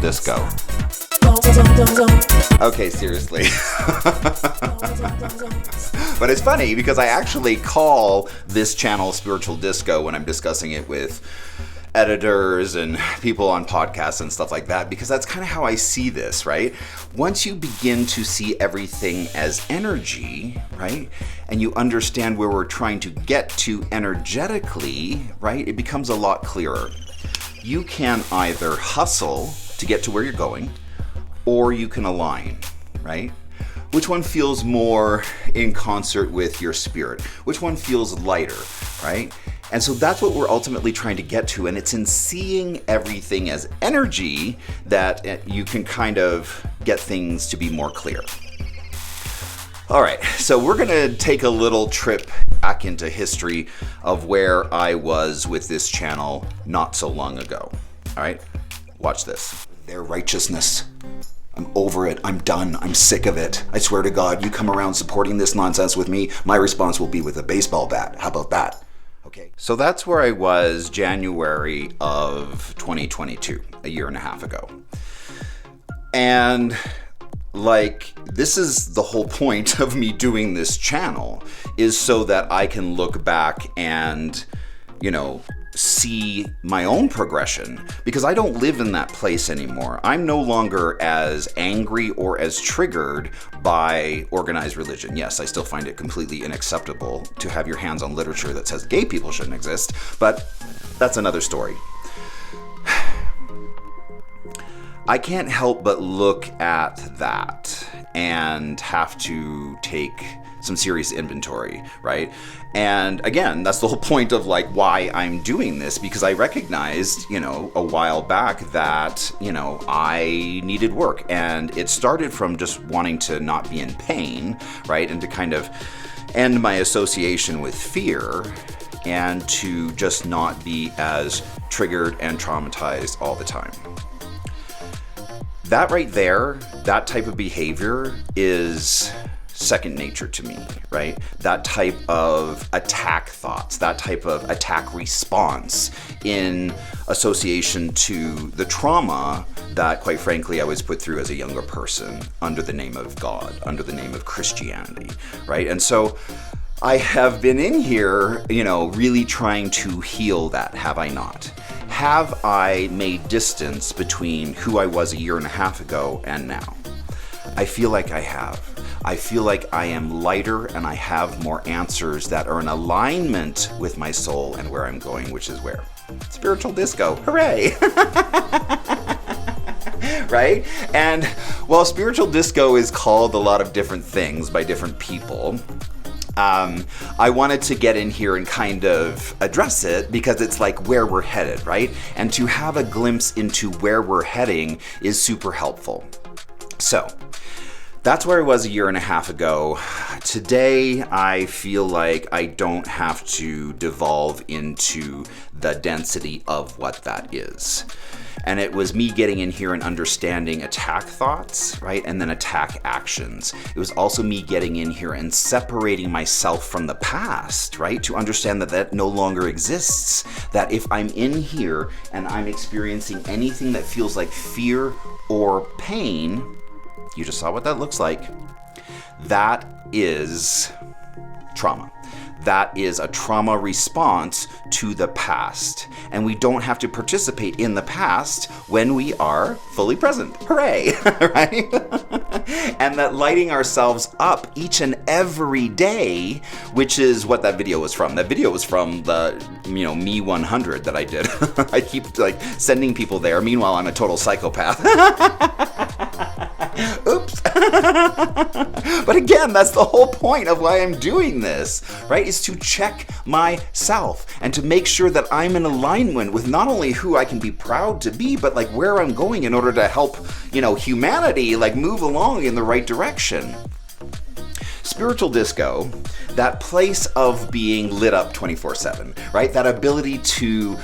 disco. Okay, seriously. But it's funny because I actually call this channel Spiritual Disco when I'm discussing it with editors and people on podcasts and stuff like that, because that's kind of how I see this, right? Once you begin to see everything as energy, right, and you understand where we're trying to get to energetically, right, it becomes a lot clearer. You can either hustle to get to where you're going, or you can align, right? Which one feels more in concert with your spirit? Which one feels lighter, right? And so that's what we're ultimately trying to get to. And it's in seeing everything as energy that you can kind of get things to be more clear. All right, so we're gonna take a little trip back into history of where I was with this channel not so long ago. All right, watch this. Their righteousness. I'm over it. I'm done. I'm sick of it. I swear to God, you come around supporting this nonsense with me, my response will be with a baseball bat. How about that? Okay. So that's where I was January of 2022, a year and a half ago. And like, this is the whole point of me doing this channel, is so that I can look back and, you know, see my own progression, because I don't live in that place anymore. I'm no longer as angry or as triggered by organized religion. Yes, I still find it completely unacceptable to have your hands on literature that says gay people shouldn't exist, but that's another story. I can't help but look at that and have to take some serious inventory, right? And again, that's the whole point of like why I'm doing this, because I recognized, you know, a while back that, you know, I needed work, and it started from just wanting to not be in pain, right? And to kind of end my association with fear, and to just not be as triggered and traumatized all the time. That right there, that type of behavior is second nature to me, right? That type of attack thoughts, that type of attack response in association to the trauma that, quite frankly, I was put through as a younger person under the name of God, under the name of Christianity, right? And so I have been in here, you know, really trying to heal that, have I not? Have I made distance between who I was a year and a half ago and now? I feel like I have. I feel like I am lighter, and I have more answers that are in alignment with my soul and where I'm going, which is where? Spiritual disco. Hooray! Right? And while spiritual disco is called a lot of different things by different people, I wanted to get in here and kind of address it, because it's like where we're headed, right? And to have a glimpse into where we're heading is super helpful. So that's where I was a year and a half ago. Today, I feel like I don't have to devolve into the density of what that is. And it was me getting in here and understanding attack thoughts, right? And then attack actions. It was also me getting in here and separating myself from the past, right? To understand that that no longer exists. That if I'm in here and I'm experiencing anything that feels like fear or pain, you just saw what that looks like. That is trauma. That is a trauma response to the past. And we don't have to participate in the past when we are fully present. Hooray! Right? And that lighting ourselves up each and every day, which is what that video was from. That video was from the, you know, Me 100 that I did. I keep like sending people there. Meanwhile, I'm a total psychopath. Oops. But again, that's the whole point of why I'm doing this, right? Is to check myself and to make sure that I'm in alignment with not only who I can be proud to be, but like where I'm going in order to help, you know, humanity like move along in the right direction. Spiritual disco, that place of being lit up 24/7, right? That ability to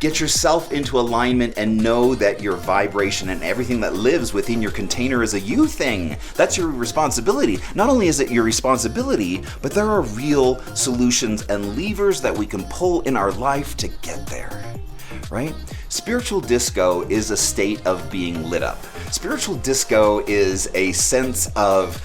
get yourself into alignment and know that your vibration and everything that lives within your container is a you thing. That's your responsibility. Not only is it your responsibility, but there are real solutions and levers that we can pull in our life to get there, right? Spiritual disco is a state of being lit up. Spiritual disco is a sense of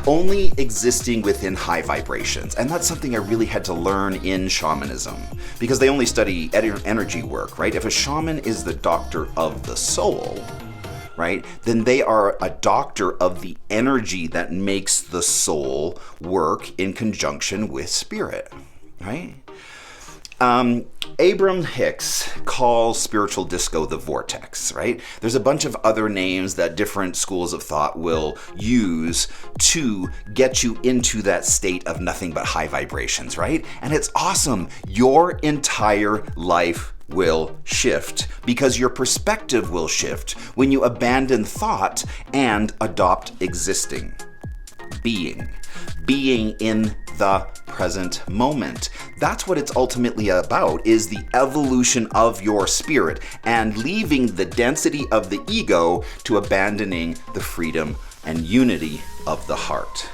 only existing within high vibrations. And that's something I really had to learn in shamanism, because they only study energy work, right? If a shaman is the doctor of the soul, right, then they are a doctor of the energy that makes the soul work in conjunction with spirit, right? Abram Hicks calls spiritual disco the vortex, right? There's a bunch of other names that different schools of thought will use to get you into that state of nothing but high vibrations, right? And it's awesome. Your entire life will shift because your perspective will shift when you abandon thought and adopt existing. Being in the present moment. That's what it's ultimately about, is the evolution of your spirit and leaving the density of the ego to abandoning the freedom and unity of the heart.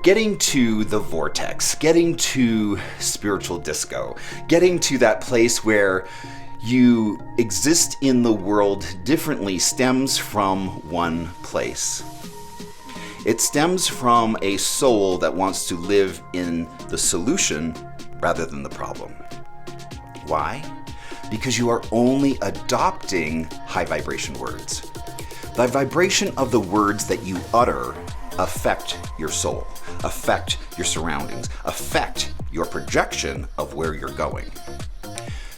Getting to the vortex, getting to spiritual disco, getting to that place where you exist in the world differently stems from one place. It stems from a soul that wants to live in the solution rather than the problem. Why? Because you are only adopting high vibration words. The vibration of the words that you utter affect your soul, affect your surroundings, affect your projection of where you're going.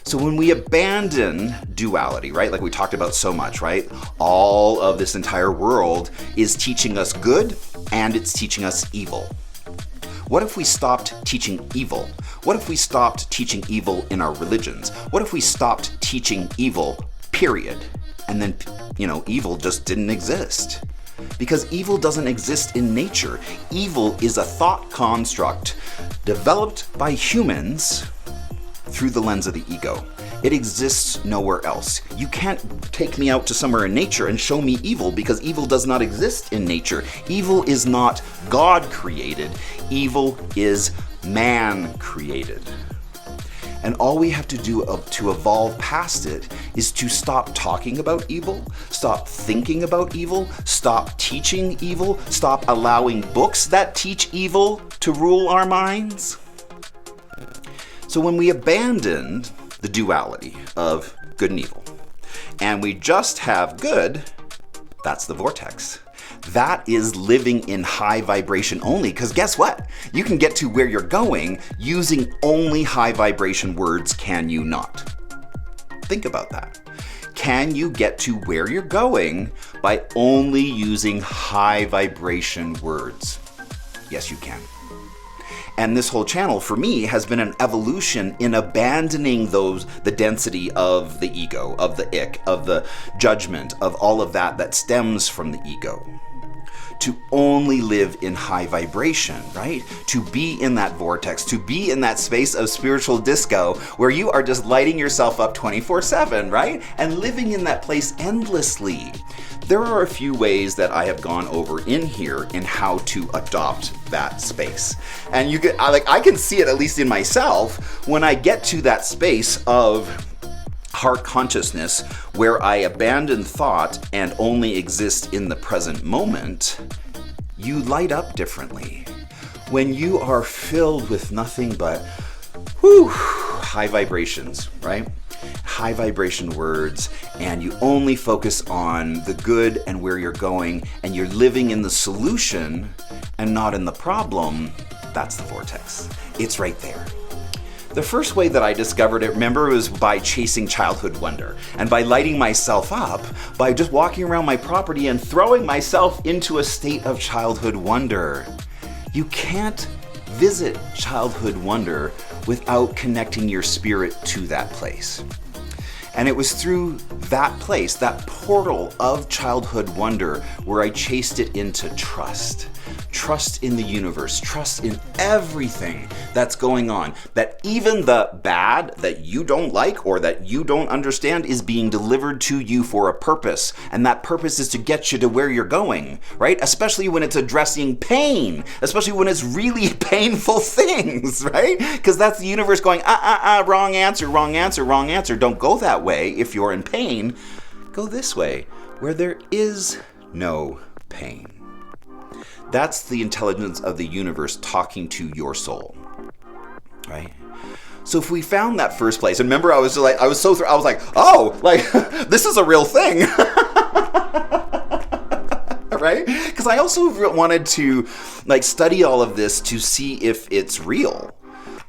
So when we abandon duality, right, like we talked about so much, right, all of this entire world is teaching us good and it's teaching us evil. What if we stopped teaching evil? What if we stopped teaching evil in our religions? What if we stopped teaching evil, period? And then, evil just didn't exist. Because evil doesn't exist in nature. Evil is a thought construct developed by humans through the lens of the ego. It exists nowhere else. You can't take me out to somewhere in nature and show me evil, because evil does not exist in nature. Evil is not God created. Evil is man created. And all we have to do to evolve past it is to stop talking about evil, stop thinking about evil, stop teaching evil, stop allowing books that teach evil to rule our minds. So when we abandoned the duality of good and evil, and we just have good, that's the vortex. That is living in high vibration only, because guess what? You can get to where you're going using only high vibration words, can you not? Think about that. Can you get to where you're going by only using high vibration words? Yes, you can. And this whole channel, for me, has been an evolution in abandoning the density of the ego, of the ick, of the judgment, of all of that stems from the ego. To only live in high vibration, right? To be in that vortex, to be in that space of spiritual disco where you are just lighting yourself up 24/7, right? And living in that place endlessly. There are a few ways that I have gone over in here in how to adopt that space. And I can see it, at least in myself, when I get to that space of heart consciousness where I abandon thought and only exist in the present moment, you light up differently. When you are filled with nothing but high vibrations, right? High vibration words, and you only focus on the good and where you're going, and you're living in the solution and not in the problem, that's the vortex. It's right there. The first way that I discovered it, remember, was by chasing childhood wonder and by lighting myself up by just walking around my property and throwing myself into a state of childhood wonder. You can't visit childhood wonder without connecting your spirit to that place. And it was through that place, that portal of childhood wonder, where I chased it into trust. Trust in the universe, trust in everything that's going on, that even the bad that you don't like or that you don't understand is being delivered to you for a purpose. And that purpose is to get you to where you're going, right? Especially when it's addressing pain, especially when it's really painful things, right? Because that's the universe going, wrong answer, wrong answer, wrong answer. Don't go that way if you're in pain. Go this way, where there is no pain. That's the intelligence of the universe talking to your soul, right? So if we found that first place, and remember I was like, I was like, oh, like this is a real thing, right? Because I also wanted to like study all of this to see if it's real.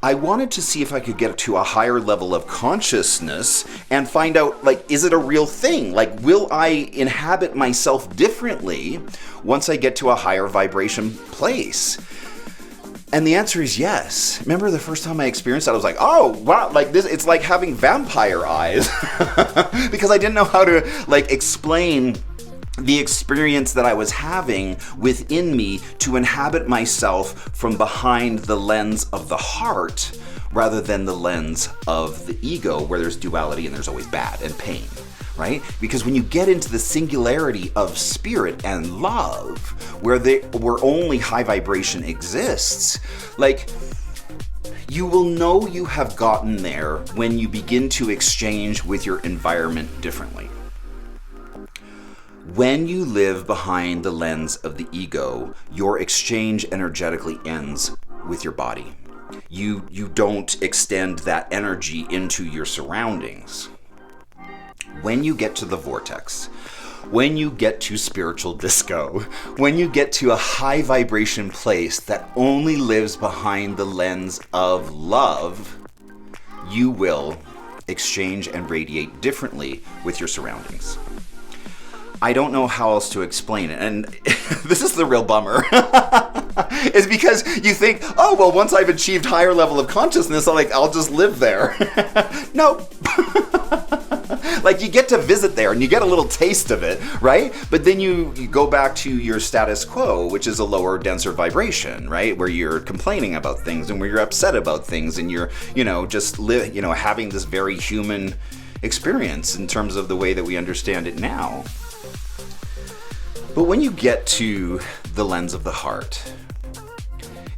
I wanted to see if I could get to a higher level of consciousness and find out, like, is it a real thing? Like, will I inhabit myself differently once I get to a higher vibration place? And the answer is yes. Remember the first time I experienced that, I was like, oh, wow, like this, it's like having vampire eyes because I didn't know how to, like, explain the experience that I was having within me to inhabit myself from behind the lens of the heart rather than the lens of the ego, where there's duality and there's always bad and pain, right? Because when you get into the singularity of spirit and love, where only high vibration exists, like, you will know you have gotten there when you begin to exchange with your environment differently. When you live behind the lens of the ego, your exchange energetically ends with your body. You don't extend that energy into your surroundings. When you get to the vortex, when you get to spiritual disco, when you get to a high vibration place that only lives behind the lens of love, you will exchange and radiate differently with your surroundings. I don't know how else to explain it. And this is the real bummer. It's because you think, oh, well, once I've achieved higher level of consciousness, I'll just live there. No. Like, you get to visit there and you get a little taste of it, right? But then you go back to your status quo, which is a lower, denser vibration, right? Where you're complaining about things and where you're upset about things and you're, just having this very human experience in terms of the way that we understand it now. But when you get to the lens of the heart,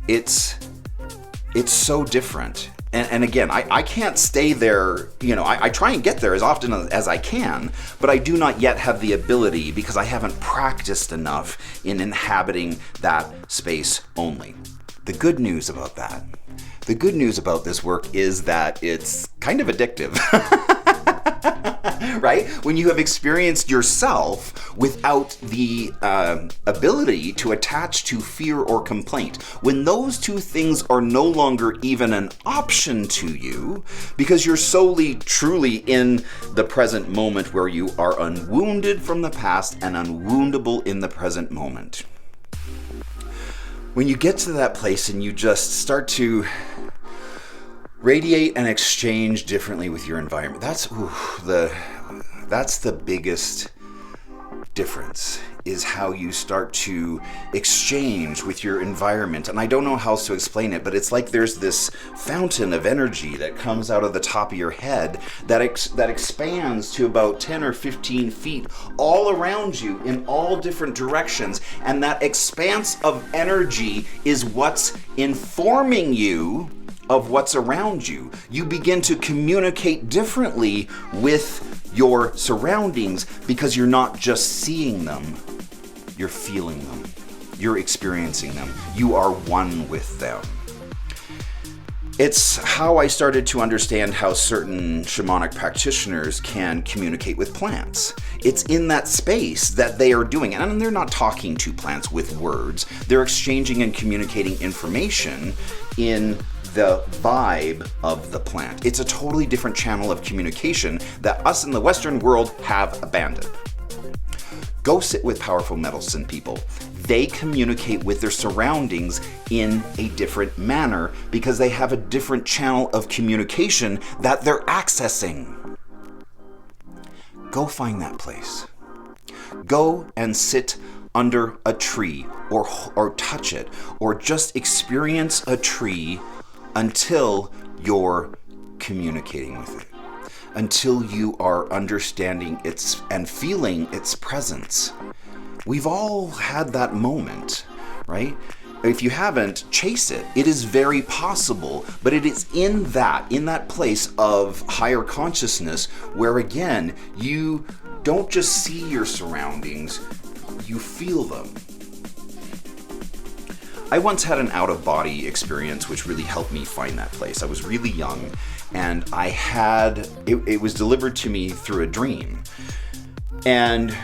it's so different. And again, I can't stay there, I try and get there as often as I can, but I do not yet have the ability because I haven't practiced enough in inhabiting that space only. The good news about this work is that it's kind of addictive. Right? When you have experienced yourself without the ability to attach to fear or complaint, when those two things are no longer even an option to you, because you're solely, truly in the present moment where you are unwounded from the past and unwoundable in the present moment. When you get to that place and you just start to radiate and exchange differently with your environment, that's the biggest difference, is how you start to exchange with your environment. And I don't know how else to explain it, but it's like there's this fountain of energy that comes out of the top of your head that expands to about 10 or 15 feet all around you in all different directions. And that expanse of energy is what's informing you of what's around you. You begin to communicate differently with your surroundings because you're not just seeing them, you're feeling them, you're experiencing them, you are one with them. It's how I started to understand how certain shamanic practitioners can communicate with plants. It's in that space that they are doing, and they're not talking to plants with words, they're exchanging and communicating information in the vibe of the plant. It's a totally different channel of communication that us in the Western world have abandoned. Go sit with powerful medicine people. They communicate with their surroundings in a different manner because they have a different channel of communication that they're accessing. go find that place. Go and sit under a tree or touch it, or just experience a tree until you're communicating with it, until you are understanding its and feeling its presence. We've all had that moment, right? If you haven't, chase it. It is very possible, but it is in that place of higher consciousness where, again, you don't just see your surroundings, you feel them. I once had an out-of-body experience which really helped me find that place. I was really young, and it was delivered to me through a dream. And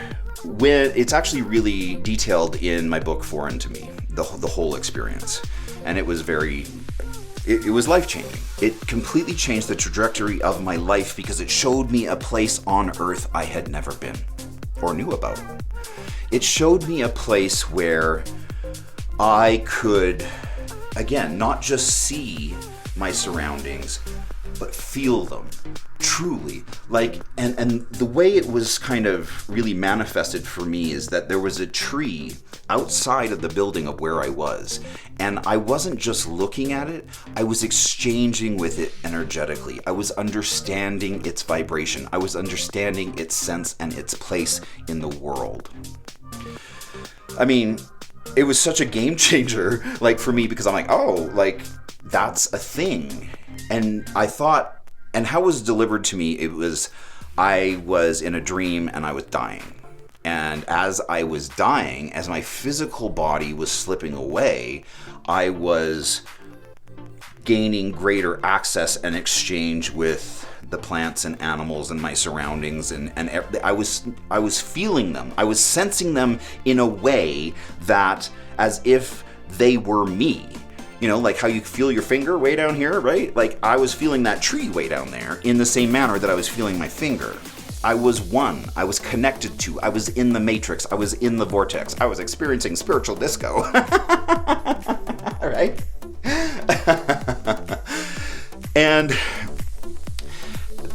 it's actually really detailed in my book, Foreign to Me, the whole experience. And it was it was life-changing. It completely changed the trajectory of my life because it showed me a place on earth I had never been or knew about. It showed me a place where I could, again, not just see my surroundings, but feel them truly. And the way it was kind of really manifested for me is that there was a tree outside of the building of where I was. And I wasn't just looking at it, I was exchanging with it energetically. I was understanding its vibration. I was understanding its sense and its place in the world. I mean, it was such a game changer, for me, because I'm like, oh, that's a thing. And I thought, and how it was delivered to me, I was in a dream and I was dying. And as I was dying, as my physical body was slipping away, I was gaining greater access and exchange with the plants and animals and my surroundings, and I was feeling them. I was sensing them in a way that as if they were me. You know, like how you feel your finger way down here, right? Like I was feeling that tree way down there in the same manner that I was feeling my finger. I was one. I was connected to. I was in the matrix. I was in the vortex. I was experiencing spiritual disco. All right? And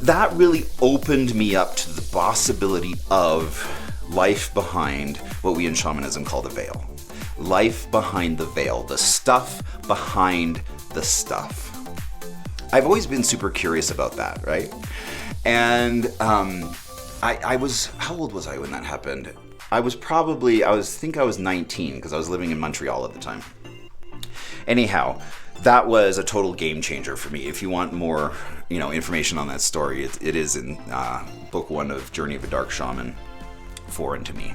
that really opened me up to the possibility of life behind what we in shamanism call the veil. Life behind the veil, the stuff behind the stuff. I've always been super curious about that, right? And I was, how old was I when that happened? I think I was 19 because I was living in Montreal at the time. Anyhow, that was a total game changer for me. If you want more, information on that story, it is in book 1 of Journey of a Dark Shaman, Foreign to Me.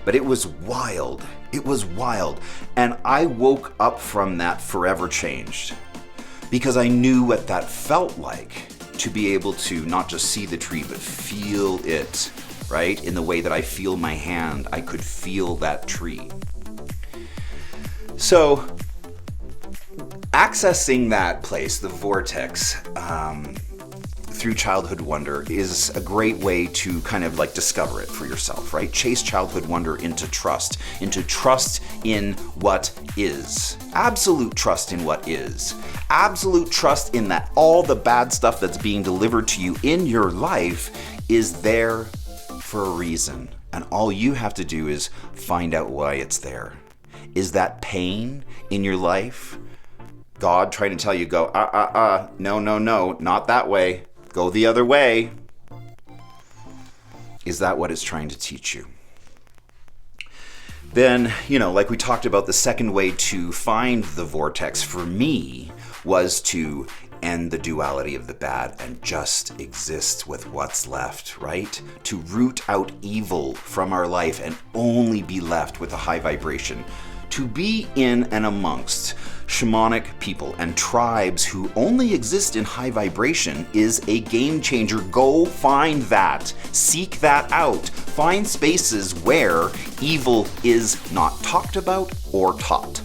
But it was wild. It was wild. And I woke up from that forever changed because I knew what that felt like to be able to not just see the tree, but feel it, right? In the way that I feel my hand, I could feel that tree. So accessing that place, the vortex, through childhood wonder is a great way to kind of discover it for yourself, right? Chase childhood wonder into trust in what is. Absolute trust in what is. Absolute trust in that all the bad stuff that's being delivered to you in your life is there for a reason. And all you have to do is find out why it's there. Is that pain in your life? God trying to tell you, go, no, not that way. Go the other way. Is that what it's trying to teach you? Then, like we talked about, the second way to find the vortex for me was to end the duality of the bad and just exist with what's left, right? To root out evil from our life and only be left with a high vibration. To be in and amongst shamanic people and tribes who only exist in high vibration is a game changer. Go find that. Seek that out. Find spaces where evil is not talked about or taught.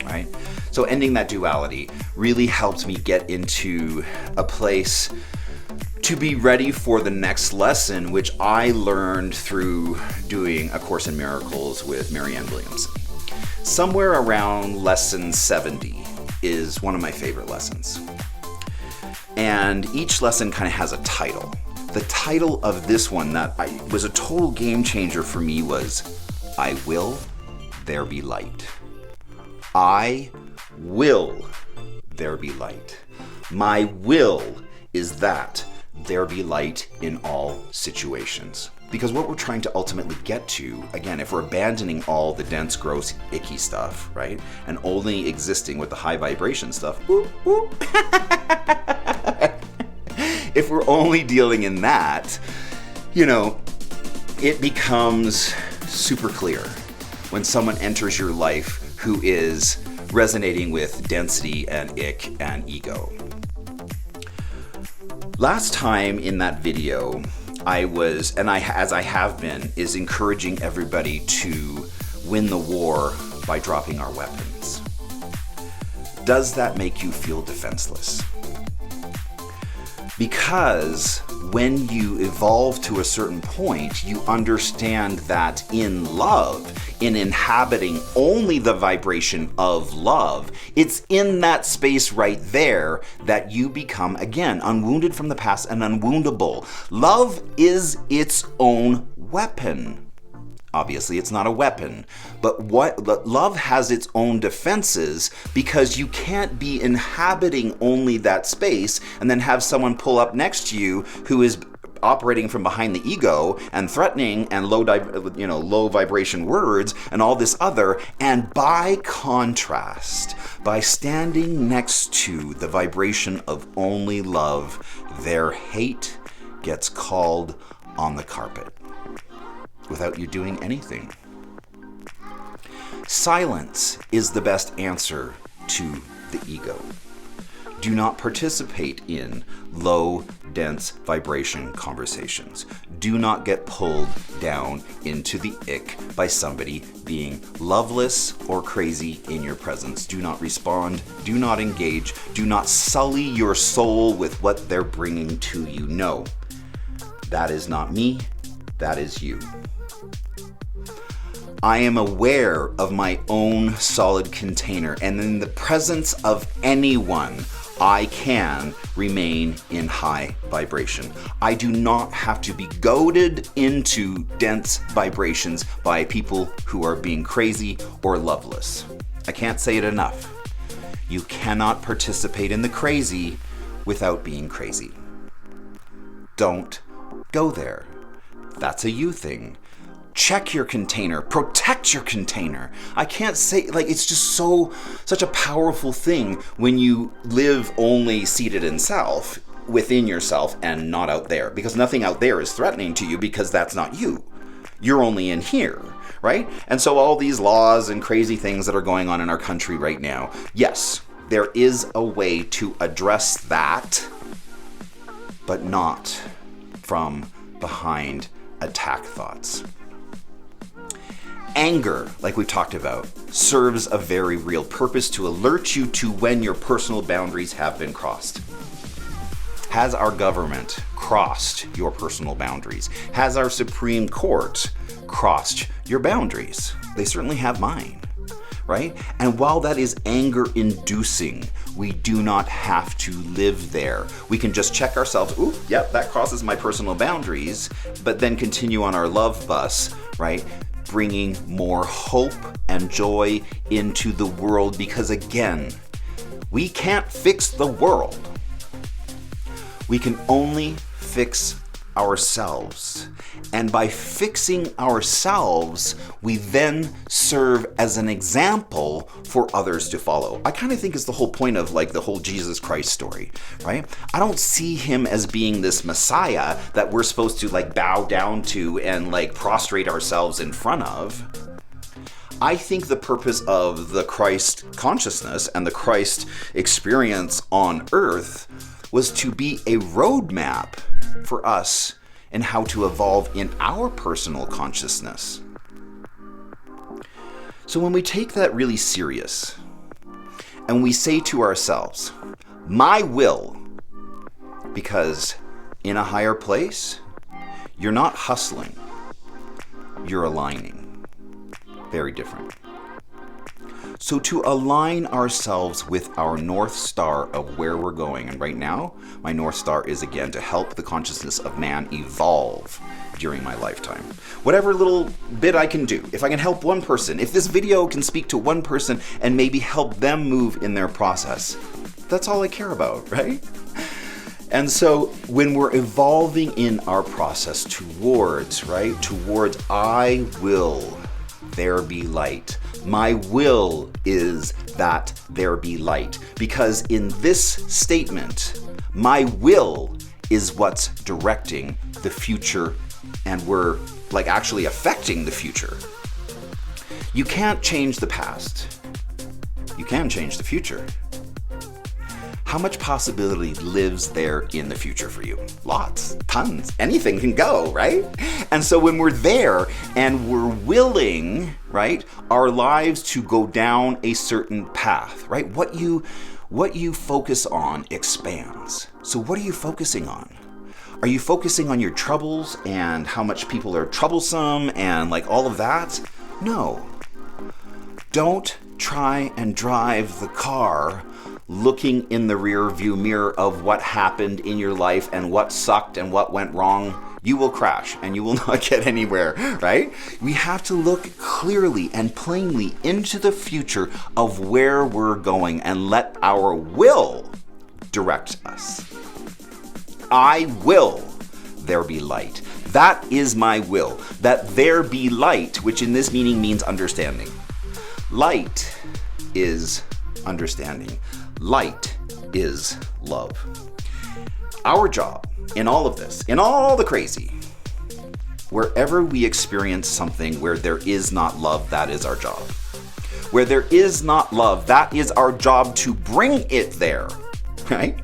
Right? So ending that duality really helped me get into a place to be ready for the next lesson, which I learned through doing A Course in Miracles with Marianne Williamson. Somewhere around lesson 70 is one of my favorite lessons. And each lesson kind of has a title. The title of this one that was a total game changer for me was, I Will There Be Light. I will there be light. My will is that there be light in all situations. Because what we're trying to ultimately get to, again, if we're abandoning all the dense, gross, icky stuff, right, and only existing with the high vibration stuff, whoop, whoop. If we're only dealing in that, it becomes super clear when someone enters your life who is resonating with density and ick and ego. Last time in that video, as I have been, is encouraging everybody to win the war by dropping our weapons. Does that make you feel defenseless? Because when you evolve to a certain point, you understand that in love, in inhabiting only the vibration of love, it's in that space right there that you become, again, unwounded from the past and unwoundable. Love is its own weapon. Obviously, it's not a weapon, but love has its own defenses, because you can't be inhabiting only that space and then have someone pull up next to you who is operating from behind the ego and threatening and low vibration words and all this other. And by contrast, by standing next to the vibration of only love, their hate gets called on the carpet without you doing anything. Silence is the best answer to the ego. Do not participate in low, dense vibration conversations. Do not get pulled down into the ick by somebody being loveless or crazy in your presence. Do not respond. Do not engage. Do not sully your soul with what they're bringing to you. No, that is not me. That is you. I am aware of my own solid container, and in the presence of anyone, I can remain in high vibration. I do not have to be goaded into dense vibrations by people who are being crazy or loveless. I can't say it enough. You cannot participate in the crazy without being crazy. Don't go there. That's a you thing. Check your container, protect your container. I can't say, it's just such a powerful thing when you live only seated in self, within yourself, and not out there, because nothing out there is threatening to you, because that's not you. You're only in here, right? And so all these laws and crazy things that are going on in our country right now, yes, there is a way to address that, but not from behind attack thoughts. Anger, like we've talked about, serves a very real purpose to alert you to when your personal boundaries have been crossed. Has our government crossed your personal boundaries? Has our Supreme Court crossed your boundaries? They certainly have mine, right? And while that is anger-inducing, we do not have to live there. We can just check ourselves, ooh, yep, that crosses my personal boundaries, but then continue on our love bus, right? Bringing more hope and joy into the world, because again, we can't fix the world. We can only fix ourselves. And by fixing ourselves, we then serve as an example for others to follow. I kind of think is the whole point of the whole Jesus Christ story, right? I don't see him as being this Messiah that we're supposed to bow down to and prostrate ourselves in front of. I think the purpose of the Christ consciousness and the Christ experience on earth was to be a roadmap for us and how to evolve in our personal consciousness. So when we take that really serious and we say to ourselves, my will, because in a higher place, you're not hustling, you're aligning. Very different. So to align ourselves with our North Star of where we're going, and right now, my North Star is again to help the consciousness of man evolve during my lifetime. Whatever little bit I can do, if I can help one person, if this video can speak to one person and maybe help them move in their process, that's all I care about, right? And so when we're evolving in our process towards I will there be light. My will is that there be light. Because in this statement, my will is what's directing the future, and we're like actually affecting the future. You can't change the past. You can change the future. How much possibility lives there in the future for you? Lots, tons, anything can go, right? And so when we're there and we're willing, right, our lives to go down a certain path, right? What you focus on expands. So what are you focusing on? Are you focusing on your troubles and how much people are troublesome and like all of that? No. Don't try and drive the car looking in the rear view mirror of what happened in your life and what sucked and what went wrong. You will crash and you will not get anywhere, right? We have to look clearly and plainly into the future of where we're going and let our will direct us. I will there be light. That is my will. That there be light, which in this meaning means understanding. Light is understanding. Light is love. Our job in all of this, in all the crazy, wherever we experience something where there is not love, that is our job. Where there is not love, that is our job to bring it there, right?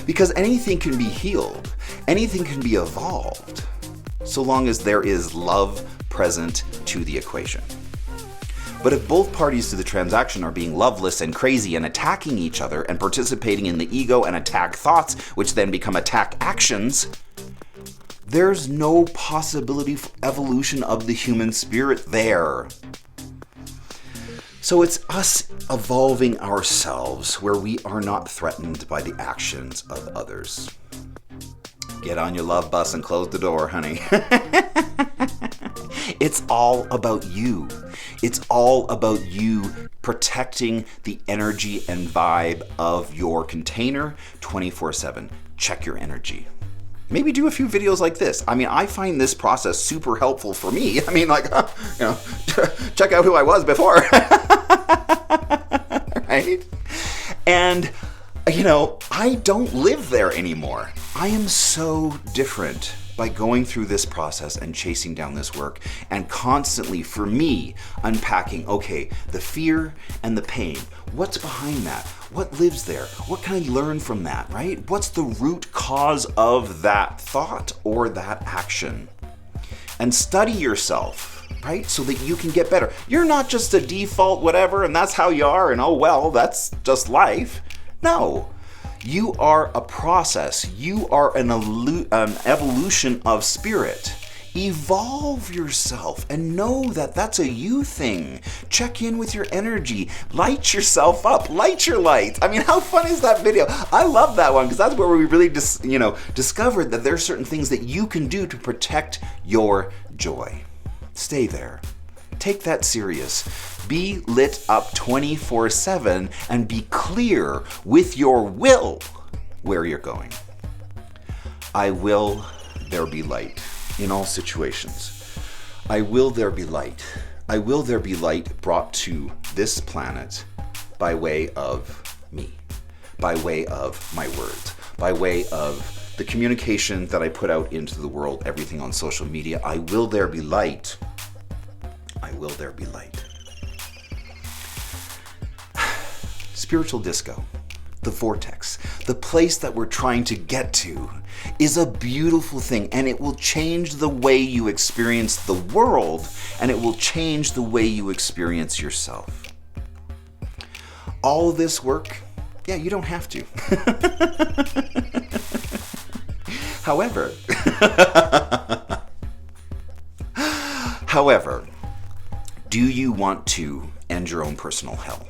Because anything can be healed, anything can be evolved, so long as there is love present to the equation. But if both parties to the transaction are being loveless and crazy and attacking each other and participating in the ego and attack thoughts, which then become attack actions, there's no possibility for evolution of the human spirit there. So it's us evolving ourselves where we are not threatened by the actions of others. Get on your love bus and close the door, honey. It's all about you. It's all about you protecting the energy and vibe of your container 24/7. Check your energy. Maybe do a few videos like this. I mean, I find this process super helpful for me. I mean, like, check out who I was before. Right? And, I don't live there anymore. I am so different by going through this process and chasing down this work and constantly, for me, unpacking, okay, the fear and the pain. What's behind that? What lives there? What can I learn from that, right? What's the root cause of that thought or that action? And study yourself, right? So that you can get better. You're not just a default whatever and that's how you are and oh well, that's just life. No. You are a process. You are an evolution of spirit. Evolve yourself and know that that's a you thing. Check in with your energy. Light yourself up. Light your light. I mean, how fun is that video? I love that one because that's where we really discovered that there are certain things that you can do to protect your joy. Stay there. Take that serious. Be lit up 24/7 and be clear with your will where you're going. I will there be light in all situations. I will there be light. I will there be light brought to this planet by way of me, by way of my words, by way of the communication that I put out into the world, everything on social media. I will there be light. I will there be light. Spiritual disco, the vortex, the place that we're trying to get to is a beautiful thing, and it will change the way you experience the world, and it will change the way you experience yourself. All of this work, yeah, you don't have to. However, Do you want to end your own personal hell?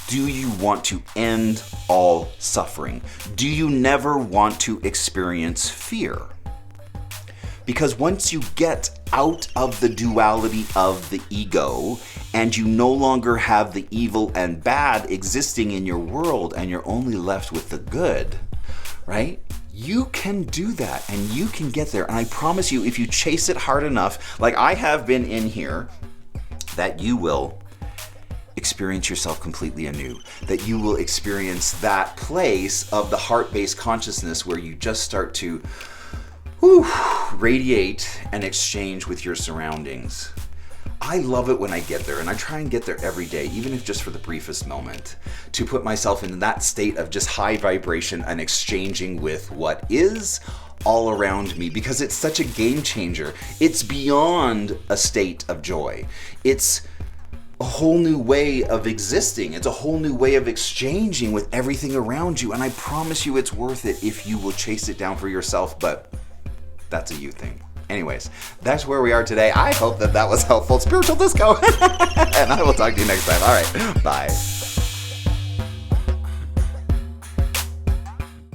Do you want to end all suffering? Do you never want to experience fear? Because once you get out of the duality of the ego and you no longer have the evil and bad existing in your world and you're only left with the good, right? You can do that and you can get there. And I promise you, if you chase it hard enough, like I have been in here, that you will experience yourself completely anew, that you will experience that place of the heart-based consciousness where you just start to radiate and exchange with your surroundings. I love it when I get there, and I try and get there every day, even if just for the briefest moment, to put myself in that state of just high vibration and exchanging with what is all around me, because it's such a game changer. It's beyond a state of joy. It's a whole new way of existing. It's a whole new way of exchanging with everything around you, and I promise you it's worth it if you will chase it down for yourself, but that's a you thing. Anyways, that's where we are today. I hope that was helpful. Spiritual disco. And I will talk to you next time. All right. Bye.